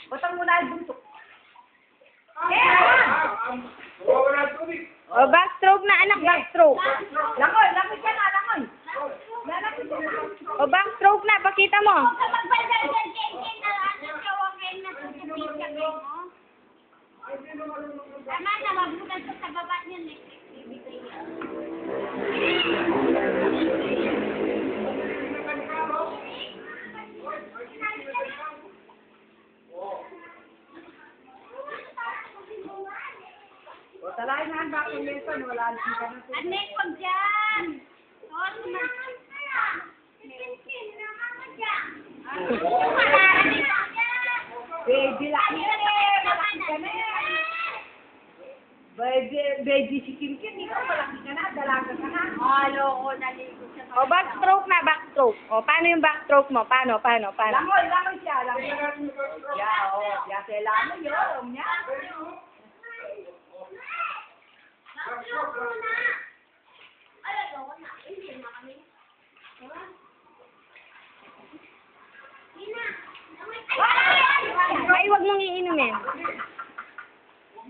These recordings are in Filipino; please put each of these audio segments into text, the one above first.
Butang mo na yung buntok. O, backstroke na, anak, backstroke. Langoy, langoy ka na, langoy. Lalaki ka na. O, backstroke na, pakita mo. Tama na, mabutan ko sa baba niyan eh. O, talahin na ang bakit Nelson. Wala na ka na. Anek, huwag dyan! Oo, Baby lang. Malaki ka na. Baby si Kim Kim. Ikaw malaki ka na. Dalaga ka na. Halo ko, naligo siya. O, backstroke na, backstroke. O, paano yung backstroke mo? Paano? Langoy, langoy siya. Langoy. Yeah, oh. Yeah, siya langoy yun. Yeah. Ay, wag mong iinumin.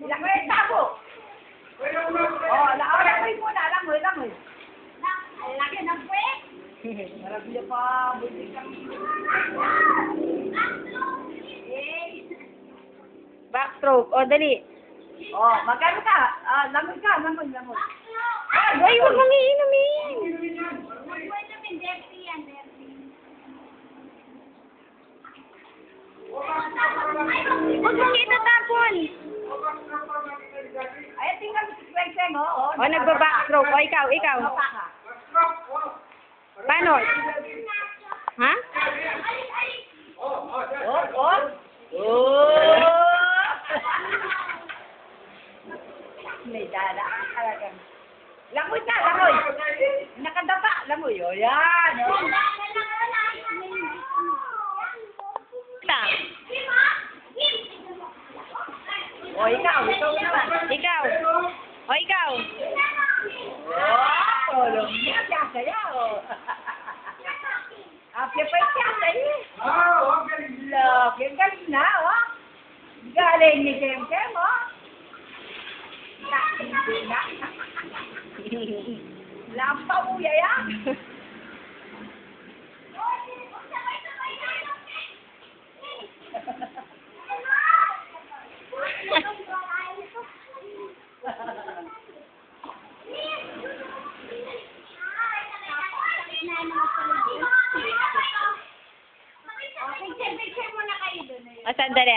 Langoy, tabo. Oh, langoy muna. Langoy, langoy. Lagi ng kwek. Marami na pa. Buti kang... Backstroke. O, dali. Oh, magkano ka? Langoy ka, langoy, langoy. Ay, wag mong iinumin. Pwede namin, dirty yan, dirty. Wag mong itatapon. Ay, tingnan mo si Kweng mo. O, nagba-backstroke. O, ikaw. Paano? Ha? Oh. May dala ka talaga. Langoy ka, langoy. Nakadapa, langoy. O, yan. Oh. Ta. O, ikaw naman. Ikaw. O, ikaw. Oh, lumia siya sa'yo. Apya pa siya sa'yo. Look, yung galing na, oh. Galing ni Kem, oh. Hindi na. Lampaw mo, yaya. Picture mo na kayo doon. O, sandali.